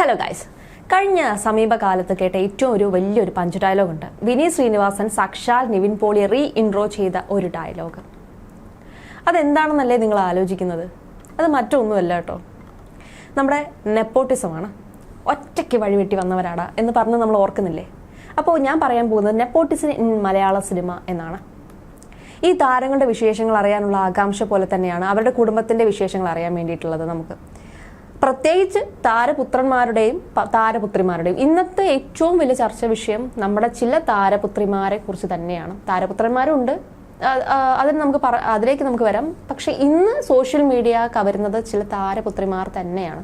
Hello guys, കഴിഞ്ഞ സമീപകാലത്ത് കേട്ട ഏറ്റവും വലിയൊരു പഞ്ച് ഡയലോഗ് ഉണ്ട്. വിനീത് ശ്രീനിവാസൻ സാക്ഷാൽ നിവിൻ പോളി ഇൻട്രോ ചെയ്ത ഒരു ഡയലോഗ്. അതെന്താണെന്നല്ലേ നിങ്ങൾ ആലോചിക്കുന്നത്? അത് മറ്റൊന്നുമല്ല കേട്ടോ, നമ്മുടെ നെപ്പോട്ടിസമാണ്. ഒറ്റയ്ക്ക് വഴിവെട്ടി വന്നവരാടാ എന്ന് പറഞ്ഞ് നമ്മൾ ഓർക്കുന്നില്ലേ? അപ്പോൾ ഞാൻ പറയാൻ പോകുന്നത് നെപ്പോട്ടിസം ഇൻ മലയാള സിനിമ എന്നാണ്. ഈ താരങ്ങളുടെ വിശേഷങ്ങൾ അറിയാനുള്ള ആകാംക്ഷ പോലെ തന്നെയാണ് അവരുടെ കുടുംബത്തിൻ്റെ വിശേഷങ്ങൾ അറിയാൻ വേണ്ടിയിട്ടുള്ളത്. നമുക്ക് പ്രത്യേകിച്ച് താരപുത്രന്മാരുടെയും താരപുത്രിമാരുടെയും ഇന്നത്തെ ഏറ്റവും വലിയ ചർച്ച വിഷയം നമ്മുടെ ചില താരപുത്രിമാരെ കുറിച്ച് തന്നെയാണ്. താരപുത്രന്മാരുണ്ട്, അതിലേക്ക് നമുക്ക് വരാം. പക്ഷെ ഇന്ന് സോഷ്യൽ മീഡിയ കവരുന്നത് ചില താരപുത്രിമാർ തന്നെയാണ്.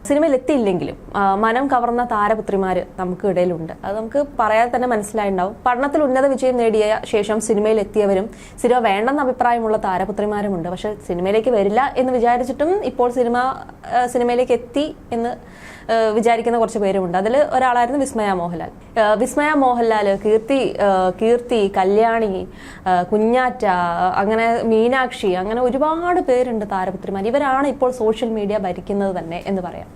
സിനിമയിൽ എത്തിയില്ലെങ്കിലും മനം കവർന്ന താരപുത്രിമാർ നമുക്ക് ഇടയിലുണ്ട്. അത് നമുക്ക് പറയാതെ തന്നെ മനസ്സിലായിട്ടുണ്ടാവും. പഠനത്തിൽ ഉന്നത വിജയം നേടിയ ശേഷം സിനിമയിൽ എത്തിയവരും സിനിമ വേണ്ടെന്ന അഭിപ്രായമുള്ള താരപുത്രിമാരുമുണ്ട്. പക്ഷെ സിനിമയിലേക്ക് വരില്ല എന്ന് വിചാരിച്ചിട്ടും ഇപ്പോൾ സിനിമയിലേക്ക് എത്തി എന്ന് വിചാരിക്കുന്ന കുറച്ച് പേരുമുണ്ട്. അതിൽ ഒരാളായിരുന്നു വിസ്മയ മോഹൻലാൽ. വിസ്മയ മോഹൻലാൽ, കീർത്തി, കല്യാണി, കുഞ്ഞാറ്റ, അങ്ങനെ മീനാക്ഷി, അങ്ങനെ ഒരുപാട് പേരുണ്ട് താരപുത്രിമാർ. ഇവരാണ് ഇപ്പോൾ സോഷ്യൽ മീഡിയ ഭരിക്കുന്നത് തന്നെ എന്ന് പറയാം.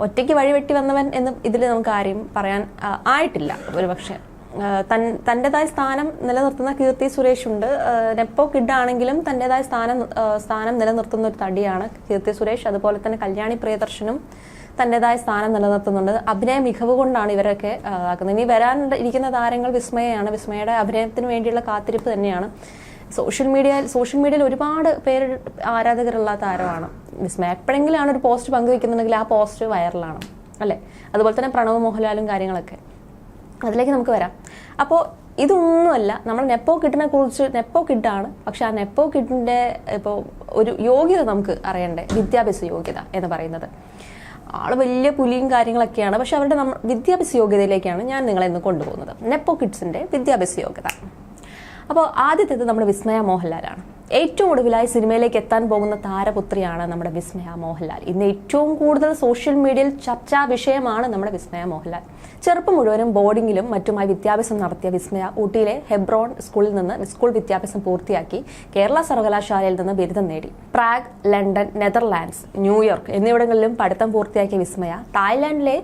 ഒറ്റയ്ക്ക് വഴിവെട്ടി വന്നവൻ എന്ന് ഇതിൽ നമുക്ക് ആരെയും പറയാൻ ആയിട്ടില്ല. ഒരു പക്ഷേ തൻ്റെതായ സ്ഥാനം നിലനിർത്തുന്ന കീർത്തി സുരേഷ് ഉണ്ട്. നെപ്പോ കിഡ് ആണെങ്കിലും തൻ്റെതായ സ്ഥാനം നിലനിർത്തുന്ന ഒരു തടിയാണ് കീർത്തി സുരേഷ്. അതുപോലെ തന്നെ കല്യാണി പ്രിയദർശനും തൻ്റെതായ സ്ഥാനം നിലനിർത്തുന്നുണ്ട്. അഭിനയ മികവ് കൊണ്ടാണ് ഇവരൊക്കെ ആക്കുന്നത്. ഇനി വരാനിരിക്കുന്ന താരങ്ങൾ വിസ്മയയാണ്. വിസ്മയയുടെ അഭിനയത്തിന് വേണ്ടിയുള്ള കാത്തിരിപ്പ് തന്നെയാണ്. സോഷ്യൽ മീഡിയയിൽ ഒരുപാട് പേര് ആരാധകരുള്ള താരമാണ് വിസ്മയ. എപ്പോഴെങ്കിലാണ് ഒരു പോസ്റ്റ് പങ്കുവെക്കുന്നുണ്ടെങ്കിൽ ആ പോസ്റ്റ് വൈറലാണ് അല്ലേ? അതുപോലെ തന്നെ പ്രണവ് മോഹൻലാലും കാര്യങ്ങളൊക്കെ, അതിലേക്ക് നമുക്ക് വരാം. അപ്പോൾ ഇതൊന്നുമല്ല, നമ്മൾ നെപ്പോ കിഡിനെ കുറിച്ച്. നെപ്പോ കിഡാണ്, പക്ഷെ ആ നെപ്പോ കിഡിൻ്റെ ഇപ്പോൾ ഒരു യോഗ്യത നമുക്ക് അറിയണ്ടേ, വിദ്യാഭ്യാസ യോഗ്യത എന്ന് പറയുന്നത്. ആള് വലിയ പുലിയും കാര്യങ്ങളൊക്കെയാണ്, പക്ഷെ അവരുടെ വിദ്യാഭ്യാസ യോഗ്യതയിലേക്കാണ് ഞാൻ നിങ്ങളെ ഇന്ന് കൊണ്ടുപോകുന്നത്. നെപ്പോ കിഡ്സിൻ്റെ വിദ്യാഭ്യാസ യോഗ്യത. അപ്പോൾ ആദ്യത്തേത് നമ്മുടെ വിസ്മയ മോഹൻലാലാണ്. ഏറ്റവും ഒടുവിലായി സിനിമയിലേക്ക് എത്താൻ പോകുന്ന താരപുത്രിയാണ് നമ്മുടെ വിസ്മയ മോഹൻലാൽ. ഇന്ന് ഏറ്റവും കൂടുതൽ സോഷ്യൽ മീഡിയയിൽ ചർച്ചാ വിഷയമാണ് നമ്മുടെ വിസ്മയ മോഹൻലാൽ. ചെറുപ്പം മുഴുവനും ബോർഡിങ്ങിലും മറ്റുമായി വിദ്യാഭ്യാസം നടത്തിയ വിസ്മയ ഊട്ടിയിലെ ഹെബ്രോൺ സ്കൂളിൽ നിന്ന് സ്കൂൾ വിദ്യാഭ്യാസം പൂർത്തിയാക്കി കേരള സർവകലാശാലയിൽ നിന്ന് ബിരുദം നേടി. പ്രാഗ്, ലണ്ടൻ, നെതർലാൻഡ്സ്, ന്യൂയോർക്ക് എന്നിവിടങ്ങളിലും പഠിത്തം പൂർത്തിയാക്കിയ വിസ്മയ തായ്ലാൻഡിലെ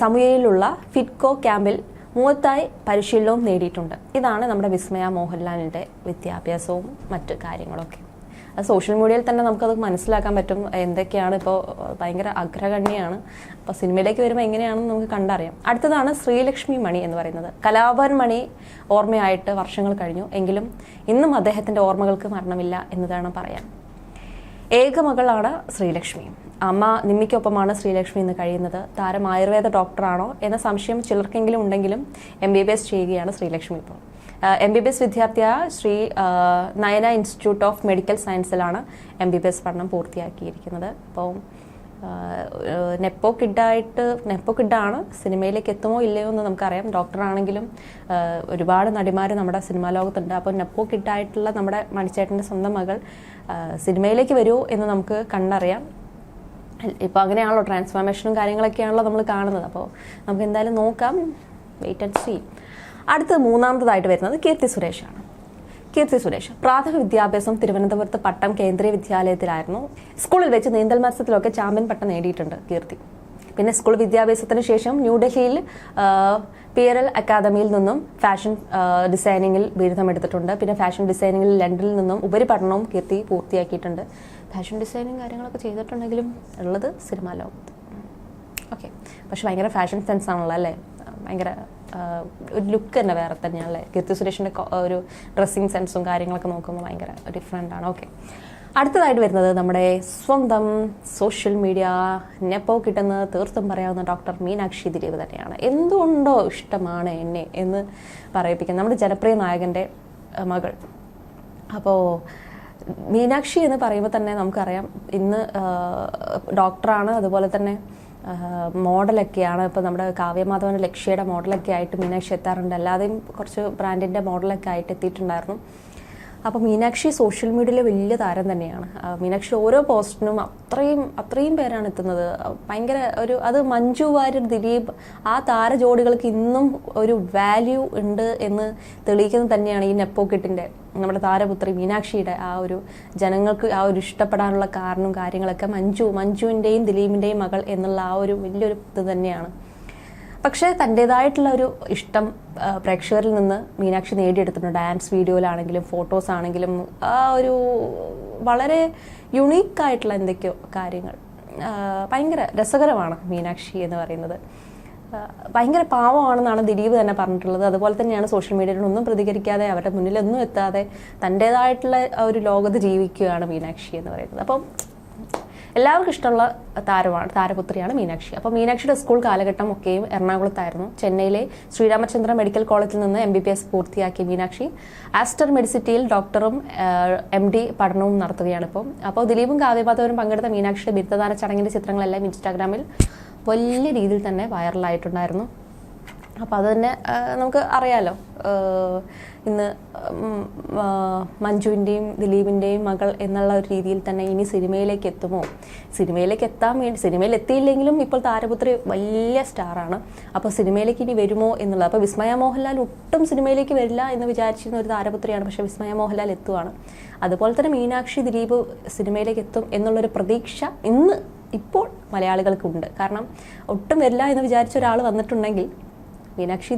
സമുയയിലുള്ള ഫിറ്റ്കോ ക്യാമ്പിൽ മൂവത്തായി പരിശീലനവും നേടിയിട്ടുണ്ട്. ഇതാണ് നമ്മുടെ വിസ്മയ മോഹൻലാലിൻ്റെ വിദ്യാഭ്യാസവും മറ്റു കാര്യങ്ങളൊക്കെ. അത് സോഷ്യൽ മീഡിയയിൽ തന്നെ നമുക്കത് മനസ്സിലാക്കാൻ പറ്റും എന്തൊക്കെയാണ്. ഇപ്പോൾ ഭയങ്കര അഗ്രഗണ്യാണ്. അപ്പോൾ സിനിമയിലേക്ക് വരുമ്പോൾ എങ്ങനെയാണെന്ന് നമുക്ക് കണ്ടറിയാം. അടുത്തതാണ് ശ്രീലക്ഷ്മി മണി എന്ന് പറയുന്നത്. കലാഭവൻ മണി ഓർമ്മയായിട്ട് വർഷങ്ങൾ കഴിഞ്ഞു എങ്കിലും ഇന്നും അദ്ദേഹത്തിൻ്റെ ഓർമ്മകൾക്ക് മരണമില്ല എന്ന് വേണം പറയാൻ. ഏകമകളാണ് ശ്രീലക്ഷ്മി. അമ്മ നിമ്മിക്കൊപ്പമാണ് ശ്രീലക്ഷ്മി ഇന്ന് കഴിയുന്നത്. താരം ആയുർവേദ ഡോക്ടറാണോ എന്ന സംശയം ചിലർക്കെങ്കിലും ഉണ്ടെങ്കിലും MBBS ചെയ്യുകയാണ് ശ്രീലക്ഷ്മി. ഇപ്പോൾ MBBS വിദ്യാർത്ഥിയായ Sree Nayana institute of medical സയൻസിലാണ് MBBS പഠനം പൂർത്തിയാക്കിയിരിക്കുന്നത്. അപ്പോൾ നെപ്പോ കിഡാണ്. സിനിമയിലേക്ക് എത്തുമോ ഇല്ലയോ എന്ന് നമുക്കറിയാം. ഡോക്ടറാണെങ്കിലും ഒരുപാട് നടിമാർ നമ്മുടെ സിനിമാ ലോകത്തുണ്ട്. അപ്പോൾ നെപ്പോ കിഡായിട്ടുള്ള നമ്മുടെ മണിച്ചേട്ടൻ്റെ സ്വന്തം മകൾ സിനിമയിലേക്ക് വരുമോ എന്ന് നമുക്ക് കണ്ടറിയാം. ഇപ്പോൾ അങ്ങനെയാണല്ലോ, ട്രാൻസ്ഫോർമേഷനും കാര്യങ്ങളൊക്കെയാണല്ലോ നമ്മൾ കാണുന്നത്. അപ്പോൾ നമുക്ക് എന്തായാലും നോക്കാം, വെയിറ്റ് ആൻഡ് സീ. അടുത്തത് മൂന്നാമതായിട്ട് വരുന്നത് കീർത്തി സുരേഷാണ്. കീർത്തി സുരേഷ് പ്രാഥമിക വിദ്യാഭ്യാസം തിരുവനന്തപുരത്ത് പട്ടം കേന്ദ്രീയ വിദ്യാലയത്തിലായിരുന്നു. സ്കൂളിൽ വെച്ച് നീന്തൽ മത്സരത്തിലൊക്കെ ചാമ്പ്യൻ പട്ടം നേടിയിട്ടുണ്ട് കീർത്തി. പിന്നെ സ്കൂൾ വിദ്യാഭ്യാസത്തിന് ശേഷം ന്യൂഡൽഹിയിൽ PRL അക്കാദമിയിൽ നിന്നും ഫാഷൻ ഡിസൈനിങ്ങിൽ ബിരുദമെടുത്തിട്ടുണ്ട്. പിന്നെ ഫാഷൻ ഡിസൈനിങ്ങിൽ ലണ്ടനിൽ നിന്നും ഉപരിപഠനവും കീർത്തി പൂർത്തിയാക്കിയിട്ടുണ്ട്. ഫാഷൻ ഡിസൈനിങ് കാര്യങ്ങളൊക്കെ ചെയ്തിട്ടുണ്ടെങ്കിലും ഉള്ളത് സിനിമാ ലോകത്ത്. ഓക്കെ, പക്ഷെ ഭയങ്കര ഫാഷൻ സെൻസ് ആണല്ലോ അല്ലേ? ഭയങ്കര ഒരു ലുക്ക് തന്നെ വേറെ തന്നെയാണല്ലേ? കീർത്തി സുരേഷിൻ്റെ ഒരു ഡ്രസ്സിങ് സെൻസും കാര്യങ്ങളൊക്കെ നോക്കുമ്പോൾ ഭയങ്കര ഡിഫറെൻ്റ് ആണ്. ഓക്കെ, അടുത്തതായിട്ട് വരുന്നത് നമ്മുടെ സ്വന്തം സോഷ്യൽ മീഡിയ നെപ്പോ കിട്ടുന്ന തീർത്തും പറയാവുന്ന ഡോക്ടർ മീനാക്ഷി ദിലീപ് തന്നെയാണ്. എന്തുകൊണ്ടോ ഇഷ്ടമാണ് എന്നെ എന്ന് പറയിപ്പിക്കുന്നത് നമ്മുടെ ജനപ്രിയ നായകൻ്റെ മകൾ. അപ്പോൾ മീനാക്ഷി എന്ന് പറയുമ്പോൾ തന്നെ നമുക്കറിയാം ഇന്ന് ഡോക്ടറാണ്, അതുപോലെ തന്നെ മോഡലൊക്കെയാണ്. ഇപ്പോൾ നമ്മുടെ കാവ്യമാധവൻ ലക്ഷ്യയുടെ മോഡലൊക്കെ ആയിട്ട് മീനാക്ഷി എത്താറുണ്ട്. അല്ലാതെയും കുറച്ച് ബ്രാൻഡിൻ്റെ മോഡലൊക്കെ ആയിട്ട് എത്തിയിട്ടുണ്ടായിരുന്നു. അപ്പോൾ മീനാക്ഷി സോഷ്യൽ മീഡിയയിലെ വലിയ താരം തന്നെയാണ്. മീനാക്ഷി ഓരോ പോസ്റ്റിനും അത്രയും പേരാണ് എത്തുന്നത്. ഭയങ്കര അത് മഞ്ജു വാര്യർ, ദിലീപ്, ആ താര ജോഡികൾക്ക് ഇന്നും ഒരു വാല്യൂ ഉണ്ട് എന്ന് തെളിയിക്കുന്നത് തന്നെയാണ് ഈ നെപ്പോ കിട്ടിൻ്റെ നമ്മുടെ താരപുത്രി മീനാക്ഷിയുടെ ആ ഒരു ജനങ്ങൾക്ക് ആ ഒരു ഇഷ്ടപ്പെടാനുള്ള കാരണവും കാര്യങ്ങളൊക്കെ മഞ്ജുവിൻ്റെയും ദിലീപിൻ്റെയും മകൾ എന്നുള്ള ആ ഒരു വലിയൊരു ഇത് തന്നെയാണ്. പക്ഷേ തൻ്റെതായിട്ടുള്ള ഒരു ഇഷ്ടം പ്രേക്ഷകരിൽ നിന്ന് മീനാക്ഷി നേടിയെടുത്തിട്ടുണ്ട്. ഡാൻസ് വീഡിയോയിലാണെങ്കിലും ഫോട്ടോസ് ആണെങ്കിലും ആ ഒരു വളരെ യുണീക്കായിട്ടുള്ള എന്തൊക്കെയോ കാര്യങ്ങൾ. ഭയങ്കര രസകരമാണ് മീനാക്ഷി എന്ന് പറയുന്നത്. ഭയങ്കര പാവമാണെന്നാണ് ദിലീപ് തന്നെ പറഞ്ഞിട്ടുള്ളത്. അതുപോലെ തന്നെയാണ് സോഷ്യൽ മീഡിയയിലൊന്നും പ്രതികരിക്കാതെ അവരുടെ മുന്നിലൊന്നും എത്താതെ തൻ്റെതായിട്ടുള്ള ഒരു ലോകത്ത് ജീവിക്കുകയാണ് മീനാക്ഷി എന്ന് പറയുന്നത്. അപ്പം എല്ലാവർക്കും ഇഷ്ടമുള്ള താരപുത്രിയാണ് മീനാക്ഷി. അപ്പോൾ മീനാക്ഷിയുടെ സ്കൂൾ കാലഘട്ടം ഒക്കെയും എറണാകുളത്തായിരുന്നു. ചെന്നൈയിലെ ശ്രീരാമചന്ദ്ര മെഡിക്കൽ കോളേജിൽ നിന്ന് MBBS പൂർത്തിയാക്കിയ മീനാക്ഷി ആസ്റ്റർ മെഡിസിറ്റിയിൽ ഡോക്ടറും MD പഠനവും നടത്തുകയാണ് ഇപ്പോൾ. അപ്പോൾ ദിലീപും കാവ്യമാധവനും പങ്കെടുത്ത മീനാക്ഷിയുടെ ബിരുദദാന ചടങ്ങിൻ്റെ ചിത്രങ്ങളെല്ലാം ഇൻസ്റ്റാഗ്രാമിൽ വലിയ രീതിയിൽ തന്നെ വൈറലായിട്ടുണ്ടായിരുന്നു. അപ്പോൾ അത് തന്നെ നമുക്ക് അറിയാലോ, ഇന്ന് മഞ്ജുവിൻ്റെയും ദിലീപിൻ്റെയും മകൾ എന്നുള്ള ഒരു രീതിയിൽ തന്നെ ഇനി സിനിമയിലേക്ക് എത്തുമോ, സിനിമയിലേക്ക് എത്താൻ വേണ്ടി സിനിമയിൽ എത്തിയില്ലെങ്കിലും ഇപ്പോൾ താരപുത്രി വലിയ സ്റ്റാറാണ്. അപ്പോൾ സിനിമയിലേക്ക് ഇനി വരുമോ എന്നുള്ളത്. അപ്പോൾ വിസ്മയ മോഹൻലാൽ ഒട്ടും സിനിമയിലേക്ക് വരില്ല എന്ന് വിചാരിച്ചിരുന്ന ഒരു താരപുത്രിയാണ്. പക്ഷേ വിസ്മയ മോഹൻലാൽ എത്തുവാണ്. അതുപോലെ തന്നെ മീനാക്ഷി, ദിലീപ് സിനിമയിലേക്ക് എത്തും എന്നുള്ളൊരു പ്രതീക്ഷ ഇപ്പോൾ മലയാളികൾക്കുണ്ട്. കാരണം ഒട്ടും വരില്ല എന്ന് വിചാരിച്ച ഒരാൾ വന്നിട്ടുണ്ടെങ്കിൽ മീനാക്ഷി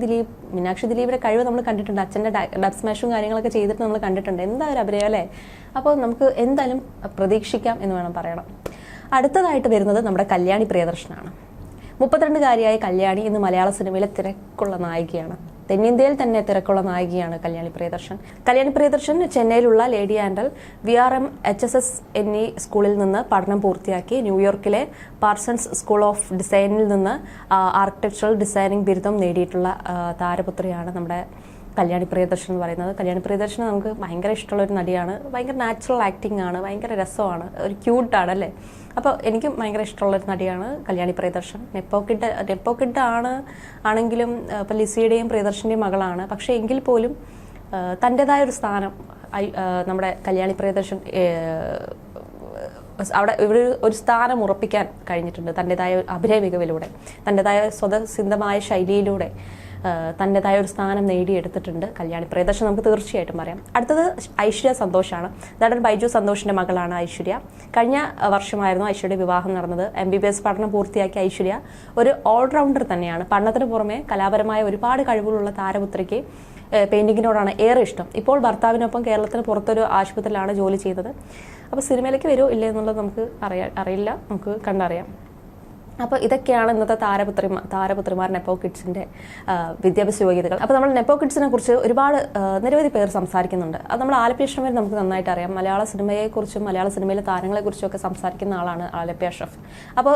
ദിലീപിന്റെ കഴിവ് നമ്മൾ കണ്ടിട്ടുണ്ട്. അച്ഛൻ്റെ ഡബ് സ്മാഷും കാര്യങ്ങളൊക്കെ ചെയ്തിട്ട് നമ്മൾ കണ്ടിട്ടുണ്ട്. എന്താ ഒരു അഭിനയം അല്ലേ. അപ്പോൾ നമുക്ക് എന്തായാലും പ്രതീക്ഷിക്കാം എന്ന് വേണം പറയണം. അടുത്തതായിട്ട് വരുന്നത് നമ്മുടെ കല്യാണി പ്രിയദർശനാണ്. 32-കാരിയായ കല്യാണി ഇന്ന് മലയാള സിനിമയിലെ തിരക്കുള്ള നായികയാണ്. തെന്നിന്ത്യയിൽ തന്നെ തിരക്കുള്ള നായികയാണ് കല്യാണി പ്രിയദർശൻ. കല്യാണി പ്രിയദർശൻ ചെന്നൈയിലുള്ള ലേഡി ആൻഡൽ, VRM, HSS എന്നീ സ്കൂളിൽ നിന്ന് പഠനം പൂർത്തിയാക്കി. ന്യൂയോർക്കിലെ പാർസൺസ് സ്കൂൾ ഓഫ് ഡിസൈനിൽ നിന്ന് ആർക്കിടെക്ചറൽ ഡിസൈനിങ് ബിരുദം നേടിയിട്ടുള്ള താരപുത്രിയാണ് നമ്മുടെ കല്യാണി പ്രിയദർശൻ എന്ന് പറയുന്നത്. കല്യാണി പ്രിയദർശൻ നമുക്ക് ഭയങ്കര ഇഷ്ടമുള്ളൊരു നടിയാണ്. ഭയങ്കര നാച്ചുറൽ ആക്ടിംഗ് ആണ്, ഭയങ്കര രസമാണ്, ഒരു ക്യൂട്ടാണ് അല്ലേ. അപ്പോൾ എനിക്കും ഭയങ്കര ഇഷ്ടമുള്ളൊരു നടിയാണ് കല്യാണി പ്രിയദർശൻ. നെപ്പോ കിഡ് ആണെങ്കിലും ഇപ്പം ലിസിയുടെയും പ്രിയദർശൻ്റെയും മകളാണ്. പക്ഷേ എങ്കിൽ പോലും തൻ്റെതായ ഒരു സ്ഥാനം നമ്മുടെ കല്യാണി പ്രിയദർശൻ അവിടെ ഇവിടെ ഒരു സ്ഥാനം ഉറപ്പിക്കാൻ കഴിഞ്ഞിട്ടുണ്ട്. തൻ്റെതായ അഭിനയ മികവിലൂടെ, തൻ്റെതായ സ്വതസിദ്ധമായ ശൈലിയിലൂടെ തൻ്റെതായ ഒരു സ്ഥാനം നേടിയെടുത്തിട്ടുണ്ട് കല്യാണി പ്രിയദർശൻ. നമുക്ക് തീർച്ചയായിട്ടും പറയാം. അടുത്തത് ഐശ്വര്യ സന്തോഷാണ്. നടൻ ബൈജു സന്തോഷിന്റെ മകളാണ് ഐശ്വര്യ. കഴിഞ്ഞ വർഷമായിരുന്നു ഐശ്വര്യയുടെ വിവാഹം നടന്നത്. MBBS പഠനം പൂർത്തിയാക്കിയ ഐശ്വര്യ ഒരു ഓൾറൗണ്ടർ തന്നെയാണ്. പഠനത്തിന് പുറമെ കലാപരമായ ഒരുപാട് കഴിവുകളുള്ള താരപുത്രിക്ക് പെയിന്റിങ്ങിനോടാണ് ഏറെ ഇഷ്ടം. ഇപ്പോൾ ഭർത്താവിനൊപ്പം കേരളത്തിന് പുറത്തൊരു ആശുപത്രിയിലാണ് ജോലി ചെയ്തത്. അപ്പോൾ സിനിമയിലേക്ക് വരുമോ ഇല്ലേ എന്നുള്ളത് നമുക്ക് അറിയില്ല, നമുക്ക് കണ്ടറിയാം. അപ്പോൾ ഇതൊക്കെയാണ് ഇന്നത്തെ താരപുത്രിമാർ നെപ്പോ കിഡ്സിൻ്റെ വിദ്യാഭ്യാസ യോഗ്യതകൾ. അപ്പോൾ നമ്മൾ നെപ്പോ കിഡ്സിനെ കുറിച്ച് നിരവധി പേർ സംസാരിക്കുന്നുണ്ട്. അത് നമ്മൾ ആലപ്പി അഷ്റഫ് വരെ നമുക്ക് നന്നായിട്ട് അറിയാം. മലയാള സിനിമയെക്കുറിച്ചും മലയാള സിനിമയിലെ താരങ്ങളെക്കുറിച്ചും ഒക്കെ സംസാരിക്കുന്ന ആളാണ് ആലപ്പി അഷ്റഫ്. അപ്പോൾ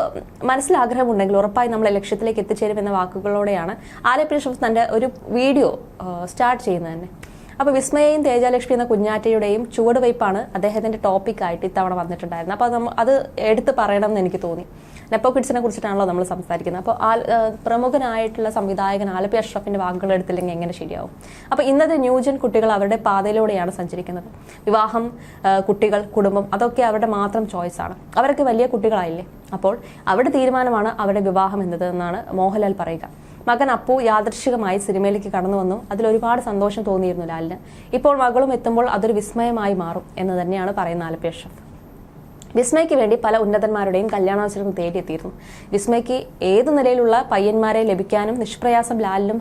മനസ്സിൽ ആഗ്രഹമുണ്ടെങ്കിൽ ഉറപ്പായി നമ്മളെ ലക്ഷ്യത്തിലേക്ക് എത്തിച്ചേരും എന്ന വാക്കുകളോടെയാണ് ആലപ്പി അഷ്റഫ് തൻ്റെ ഒരു വീഡിയോ സ്റ്റാർട്ട് ചെയ്യുന്നത് തന്നെ. അപ്പോൾ വിസ്മയയും തേജാലക്ഷ്മി എന്ന കുഞ്ഞാറ്റയുടെയും ചുവടുവയ്പ്പാണ് അദ്ദേഹത്തിൻ്റെ ടോപ്പിക്കായിട്ട് ഇത്തവണ വന്നിട്ടുണ്ടായിരുന്നത്. അപ്പോൾ അത് എടുത്ത് പറയണം എന്ന് എനിക്ക് തോന്നി. നെപ്പോ കിഡ്സിനെ കുറിച്ചിട്ടാണല്ലോ നമ്മൾ സംസാരിക്കുന്നത്. അപ്പോൾ പ്രമുഖനായിട്ടുള്ള സംവിധായകൻ ആലപ്പി അഷ്റഫിൻ്റെ വാക്കുകൾ എടുത്തില്ലെങ്കിൽ എങ്ങനെ ശരിയാവും. അപ്പോൾ ഇന്നത്തെ ന്യൂജൻ കുട്ടികൾ അവരുടെ പാതയിലൂടെയാണ് സഞ്ചരിക്കുന്നത്. വിവാഹം, കുട്ടികൾ, കുടുംബം അതൊക്കെ അവരുടെ മാത്രം ചോയ്സാണ്. അവരൊക്കെ വലിയ കുട്ടികളായില്ലേ. അപ്പോൾ അവരുടെ തീരുമാനമാണ് അവരുടെ വിവാഹം എന്നതെന്നാണ് മോഹൻലാൽ പറയുക. മകൻ അപ്പു യാദൃശ്ചികമായി സിനിമയിലേക്ക് കടന്നു വന്നു. അതിലൊരുപാട് സന്തോഷം തോന്നിയിരുന്നു ലാലിന്. ഇപ്പോൾ മകളും എത്തുമ്പോൾ അതൊരു വിസ്മയമായി മാറും എന്ന് തന്നെയാണ് പറയുന്ന ആലപ്പി അഷ്റഫ്. വിസ്മയ്ക്ക് വേണ്ടി പല ഉന്നതന്മാരുടെയും കല്യാണാവസരങ്ങൾ തേടിയെത്തിയിരുന്നു. വിസ്മയ്ക്ക് ഏതു നിലയിലുള്ള പയ്യന്മാരെ ലഭിക്കാനും നിഷ്പ്രയാസം ലാലിനും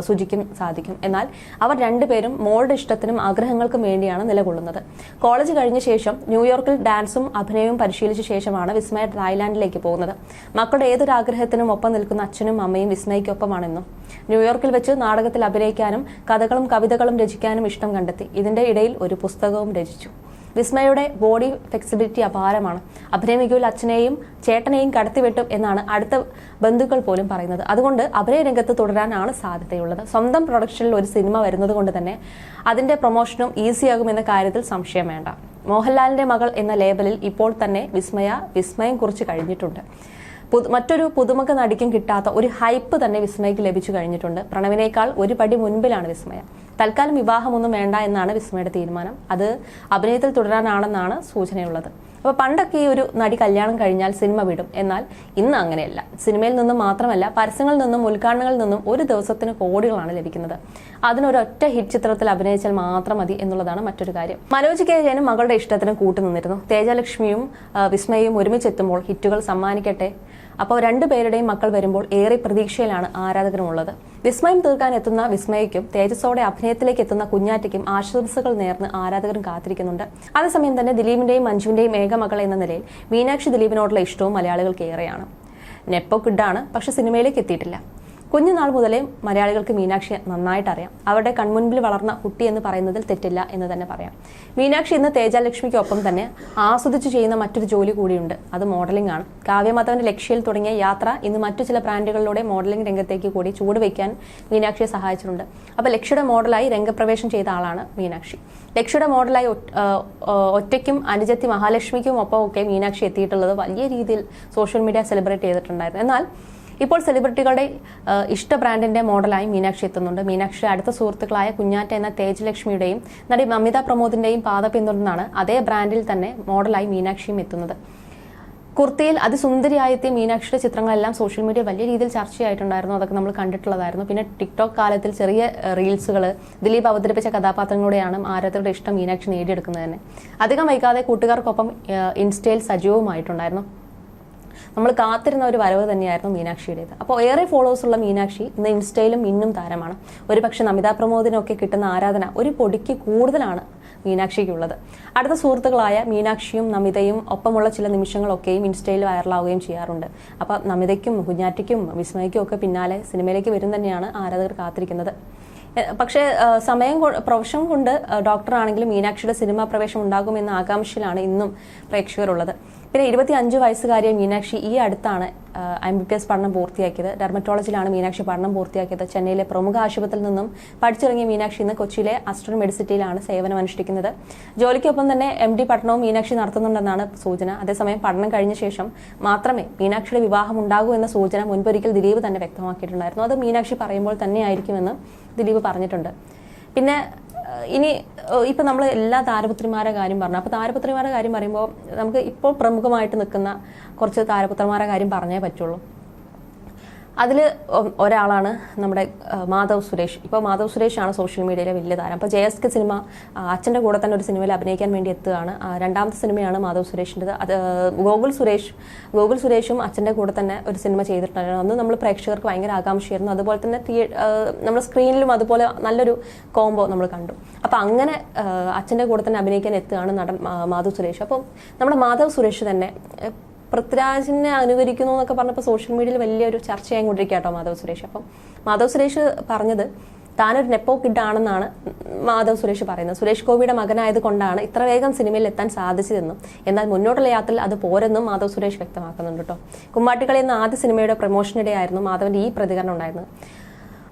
സുജിക്കും സാധിക്കും. എന്നാൽ അവർ രണ്ടുപേരും മോളുടെ ഇഷ്ടത്തിനും ആഗ്രഹങ്ങൾക്കും വേണ്ടിയാണ് നിലകൊള്ളുന്നത്. കോളേജ് കഴിഞ്ഞ ശേഷം ന്യൂയോർക്കിൽ ഡാൻസും അഭിനയവും പരിശീലിച്ച ശേഷമാണ് വിസ്മയ തായ്ലാൻഡിലേക്ക് പോകുന്നത്. മക്കളുടെ ഏതൊരാഗ്രഹത്തിനും ഒപ്പം നിൽക്കുന്ന അച്ഛനും അമ്മയും വിസ്മയ്ക്കൊപ്പമാണെന്നും. ന്യൂയോർക്കിൽ വെച്ച് നാടകത്തിൽ അഭിനയിക്കാനും കഥകളും കവിതകളും രചിക്കാനും ഇഷ്ടം കണ്ടെത്തി. ഇതിന്റെ ഇടയിൽ ഒരു പുസ്തകവും രചിച്ചു. വിസ്മയുടെ ബോഡി ഫ്ലെക്സിബിലിറ്റി അപാരമാണ്. അഭിനയ മികവിൽ അച്ഛനെയും ചേട്ടനെയും കടത്തിവെട്ടും എന്നാണ് അടുത്ത ബന്ധുക്കൾ പോലും പറയുന്നത്. അതുകൊണ്ട് അഭിനയ രംഗത്ത് തുടരാനാണ് സാധ്യതയുള്ളത്. സ്വന്തം പ്രൊഡക്ഷനിൽ ഒരു സിനിമ വരുന്നത് കൊണ്ട് തന്നെ അതിന്റെ പ്രൊമോഷനും ഈസിയാകുമെന്ന കാര്യത്തിൽ സംശയം വേണ്ട. മോഹൻലാലിന്റെ മകൾ എന്ന ലേബലിൽ ഇപ്പോൾ തന്നെ വിസ്മയം കുറിച്ച് കഴിഞ്ഞിട്ടുണ്ട്. മറ്റൊരു പുതുമുഖ നടിക്കും കിട്ടാത്ത ഒരു ഹൈപ്പ് തന്നെ വിസ്മയക്ക് ലഭിച്ചു കഴിഞ്ഞിട്ടുണ്ട്. പ്രണവിനേക്കാൾ ഒരു പടി മുൻപിലാണ് വിസ്മയ. തൽക്കാലം വിവാഹമൊന്നും വേണ്ട എന്നാണ് വിസ്മയുടെ തീരുമാനം. അത് അഭിനയത്തിൽ തുടരാനാണെന്നാണ് സൂചനയുള്ളത്. അപ്പോൾ പണ്ടൊക്കെ ഈ ഒരു നടി കല്യാണം കഴിഞ്ഞാൽ സിനിമ വിടും. എന്നാൽ ഇന്ന് അങ്ങനെയല്ല. സിനിമയിൽ നിന്നും മാത്രമല്ല, പരസ്യങ്ങളിൽ നിന്നും ഉദ്ഘാടനങ്ങളിൽ നിന്നും ഒരു ദിവസത്തിന് കോടികളാണ് ലഭിക്കുന്നത്. അതിനൊരൊറ്റ ഹിറ്റ് ചിത്രത്തിൽ അഭിനയിച്ചാൽ മാത്രം മതി എന്നുള്ളതാണ് മറ്റൊരു കാര്യം. മനോജ് കെ ജയനും മകളുടെ ഇഷ്ടത്തിന് കൂട്ടുനിന്നിരുന്നു. തേജലക്ഷ്മിയും വിസ്മയയും ഒരുമിച്ചെത്തുമ്പോൾ ഹിറ്റുകൾ സമ്മാനിക്കട്ടെ. അപ്പോൾ രണ്ടുപേരുടെയും മക്കൾ വരുമ്പോൾ ഏറെ പ്രതീക്ഷയിലാണ് ആരാധകരുമുള്ളത്. വിസ്മയം തീർക്കാൻ എത്തുന്ന വിസ്മയയ്ക്കും തേജസ്സോടെ അഭിനയത്തിലേക്ക് എത്തുന്ന കുഞ്ഞാറ്റയ്ക്കും ആശംസകൾ നേർന്ന് ആരാധകരും കാത്തിരിക്കുന്നുണ്ട്. അതേസമയം തന്നെ ദിലീപിന്റെയും മഞ്ജുവിന്റെയും ഏകമകൾ എന്ന നിലയിൽ മീനാക്ഷി ദിലീപിനോടുള്ള ഇഷ്ടവും മലയാളികൾക്ക് ഏറെയാണ്. നെപ്പോ കിഡാണ്, പക്ഷെ സിനിമയിലേക്ക് എത്തിയിട്ടില്ല. കുഞ്ഞുനാൾ മുതലേ മലയാളികൾക്ക് മീനാക്ഷിയെ നന്നായിട്ട് അറിയാം. അവരുടെ കൺമുൻപിൽ വളർന്ന കുട്ടി എന്ന് പറയുന്നതിൽ തെറ്റില്ല എന്ന് തന്നെ പറയാം. മീനാക്ഷി ഇന്ന് തേജലക്ഷ്മിക്കൊപ്പം തന്നെ ആസ്വദിച്ചു ചെയ്യുന്ന മറ്റൊരു ജോലി കൂടിയുണ്ട്. അത് മോഡലിംഗ് ആണ്. കാവ്യമാധവന്റെ ലക്ഷ്യയിൽ തുടങ്ങിയ യാത്ര ഇന്ന് മറ്റു ചില ബ്രാൻഡുകളിലൂടെ മോഡലിംഗ് രംഗത്തേക്ക് കൂടി ചൂടുവയ്ക്കാൻ മീനാക്ഷിയെ സഹായിച്ചിട്ടുണ്ട്. അപ്പോൾ ലക്ഷ്യയുടെ മോഡലായി രംഗപ്രവേശം ചെയ്ത ആളാണ് മീനാക്ഷി. ലക്ഷ്യയുടെ മോഡലായി ഒറ്റയ്ക്കും അനുജത്തി മഹാലക്ഷ്മിക്കും ഒപ്പമൊക്കെ മീനാക്ഷി എത്തിയിട്ടുള്ളത് വലിയ രീതിയിൽ സോഷ്യൽ മീഡിയ സെലിബ്രേറ്റ് ചെയ്തിട്ടുണ്ടായിരുന്നു. എന്നാൽ ഇപ്പോൾ സെലിബ്രിറ്റികളുടെ ഇഷ്ട ബ്രാൻഡിന്റെ മോഡലായി മീനാക്ഷി എത്തുന്നുണ്ട്. മീനാക്ഷിയുടെ അടുത്ത സുഹൃത്തുക്കളായ കുഞ്ഞാറ്റ എന്ന തേജലക്ഷ്മിയുടെയും നടി മമിത പ്രമോദിന്റെയും പാത പിന്തുടർന്നാണ് അതേ ബ്രാൻഡിൽ തന്നെ മോഡലായി മീനാക്ഷിയും എത്തുന്നത്. കുർത്തിയിൽ അതിസുന്ദരിയായെത്തിയ മീനാക്ഷിയുടെ ചിത്രങ്ങളെല്ലാം സോഷ്യൽ മീഡിയ വലിയ രീതിയിൽ ചർച്ചയായിട്ടുണ്ടായിരുന്നു. അതൊക്കെ നമ്മൾ കണ്ടിട്ടുള്ളതായിരുന്നു. പിന്നെ ടിക്ടോക്ക് കാലത്തിൽ ചെറിയ റീൽസുകൾ ദിലീപ് അവതരിപ്പിച്ച കഥാപാത്രങ്ങളോടെയാണ് ആരാധകരുടെ ഇഷ്ടം മീനാക്ഷി നേടിയെടുക്കുന്നത് തന്നെ. അധികം വൈകാതെ കൂട്ടുകാർക്കൊപ്പം ഇൻസ്റ്റയിൽ സജീവമായിട്ടുണ്ടായിരുന്നു. നമ്മൾ കാത്തിരുന്ന ഒരു വരവ് തന്നെയായിരുന്നു മീനാക്ഷിയുടേത്. അപ്പോൾ ഏറെ ഫോളോവേഴ്സ് ഉള്ള മീനാക്ഷി ഇന്ന് ഇൻസ്റ്റയിലും ഇന്നും താരമാണ്. ഒരുപക്ഷെ നമിത പ്രമോദിനൊക്കെ കിട്ടുന്ന ആരാധന ഒരു പൊടിക്ക് കൂടുതലാണ് മീനാക്ഷിക്കുള്ളത്. അടുത്ത സുഹൃത്തുക്കളായ മീനാക്ഷിയും നമിതയും ഒപ്പമുള്ള ചില നിമിഷങ്ങളൊക്കെയും ഇൻസ്റ്റയിൽ വൈറലാവുകയും ചെയ്യാറുണ്ട്. അപ്പോൾ നമിതയ്ക്കും കുഞ്ഞാറ്റയ്ക്കും വിസ്മയ്ക്കും ഒക്കെ പിന്നാലെ സിനിമയിലേക്ക് വരും തന്നെയാണ് ആരാധകർ കാത്തിരിക്കുന്നത്. പക്ഷേ പ്രൊഫഷൻ കൊണ്ട് ഡോക്ടറാണെങ്കിലും മീനാക്ഷിയുടെ സിനിമാ പ്രവേശം ഉണ്ടാകുമെന്ന ആകാംക്ഷയിലാണ് ഇന്നും പ്രേക്ഷകരുള്ളത്. പിന്നെ 25 വയസ്സുകാരിയ മീനാക്ഷി ഈ അടുത്താണ് MBBS പഠനം പൂർത്തിയാക്കിയത്. ഡെർമറ്റോളജിയിലാണ് മീനാക്ഷി പഠനം പൂർത്തിയാക്കിയത്. ചെന്നൈയിലെ പ്രമുഖ ആശുപത്രിയിൽ നിന്നും പഠിച്ചിറങ്ങിയ മീനാക്ഷി ഇന്ന് കൊച്ചിയിലെ അസ്റ്റർ മെഡിസിറ്റിയിലാണ് സേവനം അനുഷ്ഠിക്കുന്നത്. ജോലിക്കൊപ്പം തന്നെ MD പഠനവും മീനാക്ഷി നടത്തുന്നുണ്ടെന്നാണ് സൂചന. അതേസമയം പഠനം കഴിഞ്ഞ ശേഷം മാത്രമേ മീനാക്ഷിയുടെ വിവാഹം ഉണ്ടാകൂ എന്ന സൂചന മുൻപൊരിക്കൽ ദിലീപ് തന്നെ വ്യക്തമാക്കിയിട്ടുണ്ടായിരുന്നു. അത് മീനാക്ഷി പറയുമ്പോൾ തന്നെയായിരിക്കുമെന്ന് ദിലീപ് പറഞ്ഞിട്ടുണ്ട്. പിന്നെ ഇനി ഇപ്പം നമ്മൾ എല്ലാ താരപുത്രിമാരുടെ കാര്യം പറഞ്ഞു. അപ്പോൾ താരപുത്രിമാരുടെ കാര്യം പറയുമ്പോൾ നമുക്ക് ഇപ്പോൾ പ്രമുഖമായിട്ട് നിൽക്കുന്ന കുറച്ച് താരപുത്രന്മാരുടെ കാര്യം പറഞ്ഞേ പറ്റുള്ളൂ. അതിൽ ഒരാളാണ് നമ്മുടെ മാധവ് സുരേഷ്. ഇപ്പോൾ മാധവ് സുരേഷാണ് സോഷ്യൽ മീഡിയയിലെ വലിയ താരം. അപ്പോൾ JSK സിനിമ അച്ഛൻ്റെ കൂടെ തന്നെ ഒരു സിനിമയിൽ അഭിനയിക്കാൻ വേണ്ടി എത്തുകയാണ്. രണ്ടാമത്തെ സിനിമയാണ് മാധവ് സുരേഷിൻ്റെത്. അത് ഗോകുൽ സുരേഷും അച്ഛൻ്റെ കൂടെ തന്നെ ഒരു സിനിമ ചെയ്തിട്ടുണ്ടായിരുന്നു. അന്ന് നമ്മൾ പ്രേക്ഷകർക്ക് ഭയങ്കര ആകാംക്ഷയായിരുന്നു. അതുപോലെ തന്നെ നമ്മൾ സ്ക്രീനിലും അതുപോലെ നല്ലൊരു കോംബോ നമ്മൾ കണ്ടു. അപ്പോൾ അങ്ങനെ അച്ഛൻ്റെ കൂടെ തന്നെ അഭിനയിക്കാൻ എത്തുകയാണ് നടൻ മാധവ് സുരേഷ്. അപ്പോൾ നമ്മുടെ മാധവ് സുരേഷ് തന്നെ പൃഥ്വിരാജിനെ അനുകരിക്കുന്നു എന്നൊക്കെ പറഞ്ഞപ്പോൾ സോഷ്യൽ മീഡിയയിൽ വലിയൊരു ചർച്ചയായിക്കൊണ്ടിരിക്കുക കേട്ടോ മാധവ് സുരേഷ്. അപ്പം മാധവ് സുരേഷ് പറഞ്ഞത് താനൊരു നെപ്പോ കിഡാണെന്നാണ് മാധവ് സുരേഷ് പറയുന്നത്. സുരേഷ് ഗോപിയുടെ മകനായത് കൊണ്ടാണ് ഇത്ര വേഗം സിനിമയിൽ എത്താൻ സാധിച്ചതെന്നും എന്നാൽ മുന്നോട്ടുള്ള യാത്രയിൽ അത് പോരെന്നും മാധവ് സുരേഷ് വ്യക്തമാക്കുന്നുണ്ട് കേട്ടോ. കുമ്മാട്ടിക്കളി എന്ന ആദ്യ സിനിമയുടെ പ്രൊമോഷനിടെയായിരുന്നു മാധവന്റെ ഈ പ്രതികരണം ഉണ്ടായിരുന്നത്.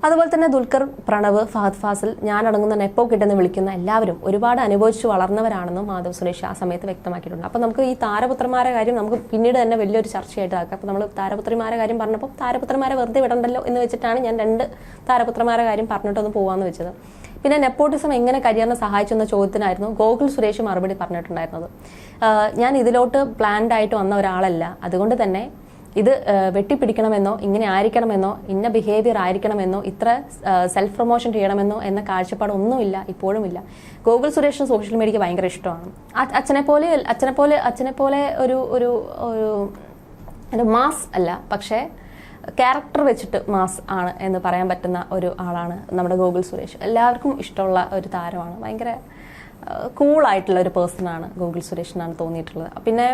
അതുപോലെ തന്നെ ദുൽഖർ, പ്രണവ്, ഫഹദ് ഫാസിൽ, ഞാൻ അടങ്ങുന്ന നെപ്പോ കിഡെന്ന് വിളിക്കുന്ന എല്ലാവരും ഒരുപാട് അനുഭവിച്ചു വളർന്നവരാണെന്നും മാധവ് സുരേഷ് ആ സമയത്ത് വ്യക്തമാക്കിയിട്ടുണ്ട്. അപ്പോൾ നമുക്ക് ഈ താരപുത്രന്മാരുടെ കാര്യം നമുക്ക് പിന്നീട് തന്നെ വലിയൊരു ചർച്ചയായിട്ട് ആക്കാം. അപ്പോൾ നമ്മൾ താരപുത്രിമാരുടെ കാര്യം പറഞ്ഞപ്പോൾ താരപുത്രന്മാരെ വെറുതെ വിടണ്ടല്ലോ എന്ന് വെച്ചിട്ടാണ് ഞാൻ 2 താരപുത്രന്മാരുടെ കാര്യം പറഞ്ഞിട്ടൊന്ന് പോകാമെന്ന് വെച്ചത്. പിന്നെ നെപ്പോട്ടിസം എങ്ങനെ കരിയറിനെ സഹായിച്ചെന്ന ചോദ്യത്തിനായിരുന്നു ഗോകുൽ സുരേഷ് മറുപടി പറഞ്ഞിട്ടുണ്ടായിരുന്നത്. ഞാൻ ഇതിലോട്ട് പ്ലാൻഡ് ആയിട്ട് വന്ന ഒരാളല്ല, അതുകൊണ്ട് തന്നെ ഇത് വെട്ടിപ്പിടിക്കണമെന്നോ ഇങ്ങനെ ആയിരിക്കണമെന്നോ ഇന്ന ബിഹേവിയർ ആയിരിക്കണമെന്നോ ഇത്ര സെൽഫ് പ്രൊമോഷൻ ചെയ്യണമെന്നോ എന്ന കാഴ്ചപ്പാടൊന്നുമില്ല, ഇപ്പോഴുമില്ല. ഗോകുൽ സുരേഷിന് സോഷ്യൽ മീഡിയയ്ക്ക് ഭയങ്കര ഇഷ്ടമാണ്. അച്ഛനെ പോലെ ഒരു മാസ് അല്ല, പക്ഷേ ക്യാരക്ടർ വെച്ചിട്ട് മാസ് ആണ് എന്ന് പറയാൻ പറ്റുന്ന ഒരു ആളാണ് നമ്മുടെ ഗോകുൽ സുരേഷ്. എല്ലാവർക്കും ഇഷ്ടമുള്ള ഒരു താരമാണ്. ഭയങ്കര കൂളായിട്ടുള്ള ഒരു പേഴ്സണാണ് ഗോകുൽ സുരേഷ് എന്നാണ് തോന്നിയിട്ടുള്ളത്. പിന്നെ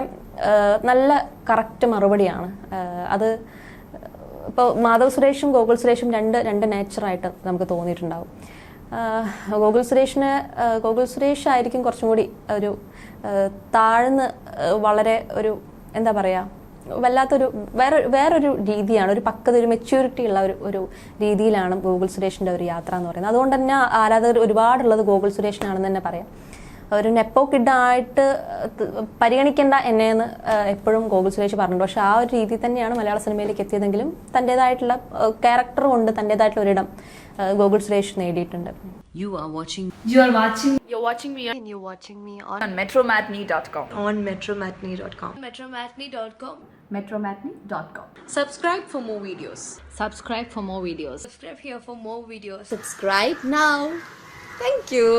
നല്ല കറക്റ്റ് മറുപടിയാണ് അത്. ഇപ്പോൾ മാധവ് സുരേഷും ഗോകുൽ സുരേഷും രണ്ട് നേച്ചറായിട്ട് നമുക്ക് തോന്നിയിട്ടുണ്ടാവും. ഗോകുൽ സുരേഷ് ആയിരിക്കും കുറച്ചും കൂടി ഒരു താഴ്ന്ന് വളരെ ഒരു എന്താ പറയുക വല്ലാത്തൊരു വേറൊരു രീതിയാണ്, ഒരു പക്വത, ഒരു മെച്യൂരിറ്റി ഉള്ള ഒരു രീതിയിലാണ് ഗോകുൽ സുരേഷിന്റെ ഒരു യാത്ര എന്ന് പറയുന്നത്. അതുകൊണ്ട് തന്നെ ആരാധകർ ഒരുപാടുള്ളത് ഗോകുൽ സുരേഷിനാണെന്ന് തന്നെ പറയാം. ഒരു നെപ്പോ കിഡായിട്ട് പരിഗണിക്കേണ്ട എന്നെയെന്ന് എപ്പോഴും ഗോകുൽ സുരേഷ് പറഞ്ഞിട്ടുണ്ട്. പക്ഷെ ആ ഒരു രീതി തന്നെയാണ് മലയാള സിനിമയിലേക്ക് എത്തിയതെങ്കിലും തൻ്റെതായിട്ടുള്ള ക്യാരക്ടർ കൊണ്ട് തൻ്റെതായിട്ടുള്ള ഒരിടം ഗോകുൽ സുരേഷ് നേടിയിട്ടുണ്ട്. You're watching me on metromatney.com. metromatney.com. Subscribe for more videos. Subscribe for more videos. Subscribe here for more videos. Subscribe now. Thank you.